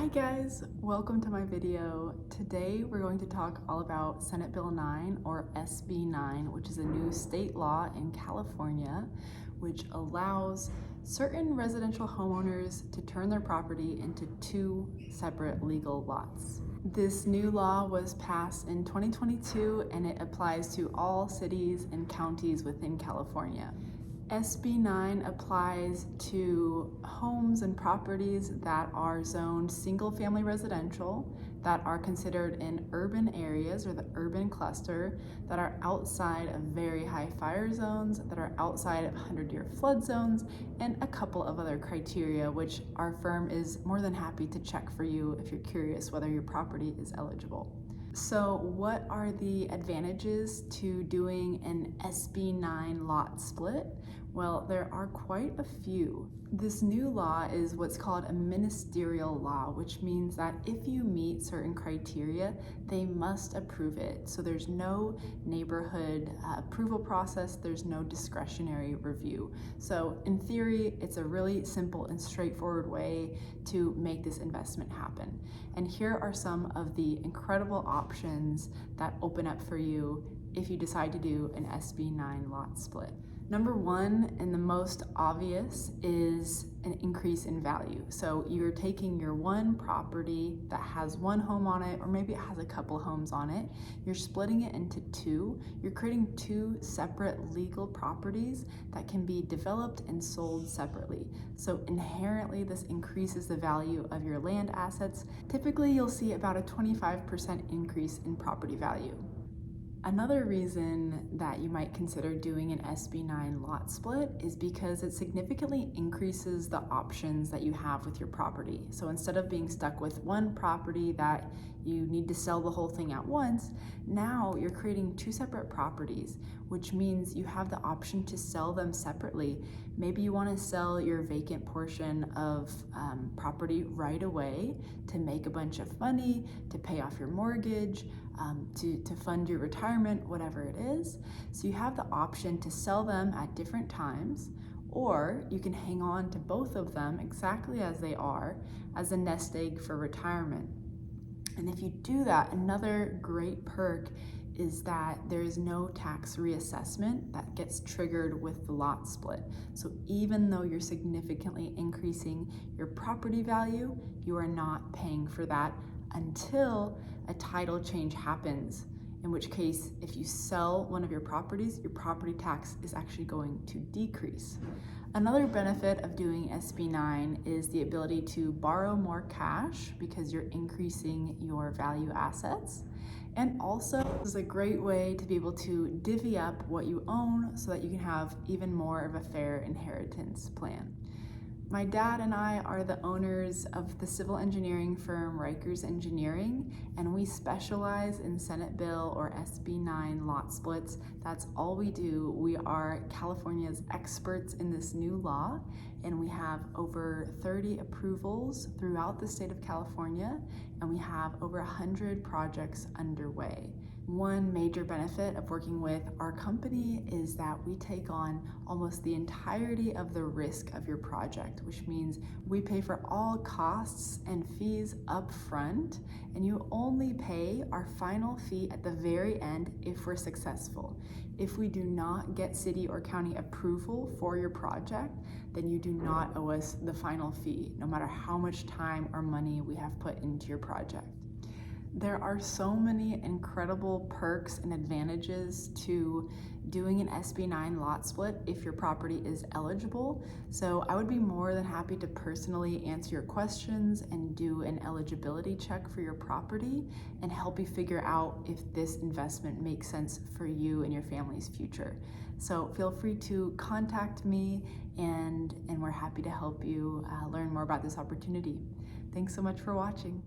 Hi guys, welcome to my video. Today we're going to talk all about Senate Bill 9 or SB9, which is a new state law in California which allows certain residential homeowners to turn their property into two separate legal lots. This new law was passed in 2022 and it applies to all cities and counties within California. SB9 applies to homes and properties that are zoned single-family residential, that are considered in urban areas or the urban cluster, that are outside of very high fire zones, that are outside of 100-year flood zones, and a couple of other criteria which our firm is more than happy to check for you if you're curious whether your property is eligible. So what are the advantages to doing an SB9 lot split? Well, there are quite a few. This new law is what's called a ministerial law, which means that if you meet certain criteria, they must approve it. So there's no neighborhood approval process, there's no discretionary review. So in theory, it's a really simple and straightforward way to make this investment happen. And here are some of the incredible options that open up for you if you decide to do an SB9 lot split. Number one, and the most obvious, is an increase in value. So you're taking your one property that has one home on it, or maybe it has a couple homes on it, you're splitting it into two, you're creating two separate legal properties that can be developed and sold separately. So inherently this increases the value of your land assets. Typically you'll see about a 25% increase in property value. Another reason that you might consider doing an SB9 lot split is because it significantly increases the options that you have with your property. So instead of being stuck with one property that you need to sell the whole thing at once, now you're creating two separate properties, which means you have the option to sell them separately. Maybe you want to sell your vacant portion of property right away to make a bunch of money, to pay off your mortgage, to fund your retirement, whatever it is. So you have the option to sell them at different times, or you can hang on to both of them exactly as they are as a nest egg for retirement. And if you do that, another great perk is that there is no tax reassessment that gets triggered with the lot split. So even though you're significantly increasing your property value, you are not paying for that until a title change happens, in which case if you sell one of your properties, your property tax is actually going to decrease. Another benefit of doing SB9 is the ability to borrow more cash because you're increasing your value assets. And also, this is a great way to be able to divvy up what you own so that you can have even more of a fair inheritance plan. My dad and I are the owners of the civil engineering firm Rikers Engineering, and we specialize in Senate Bill or SB9 lot splits. That's all we do. We are California's experts in this new law, and we have over 30 approvals throughout the state of California, and we have over 100 projects underway. One major benefit of working with our company is that we take on almost the entirety of the risk of your project, which means we pay for all costs and fees up front, and you only pay our final fee at the very end if we're successful. If we do not get city or county approval for your project, then you do not owe us the final fee, no matter how much time or money we have put into your project. There are so many incredible perks and advantages to doing an SB9 lot split if your property is eligible. So I would be more than happy to personally answer your questions and do an eligibility check for your property and help you figure out if this investment makes sense for you and your family's future. So feel free to contact me and we're happy to help you learn more about this opportunity. Thanks so much for watching.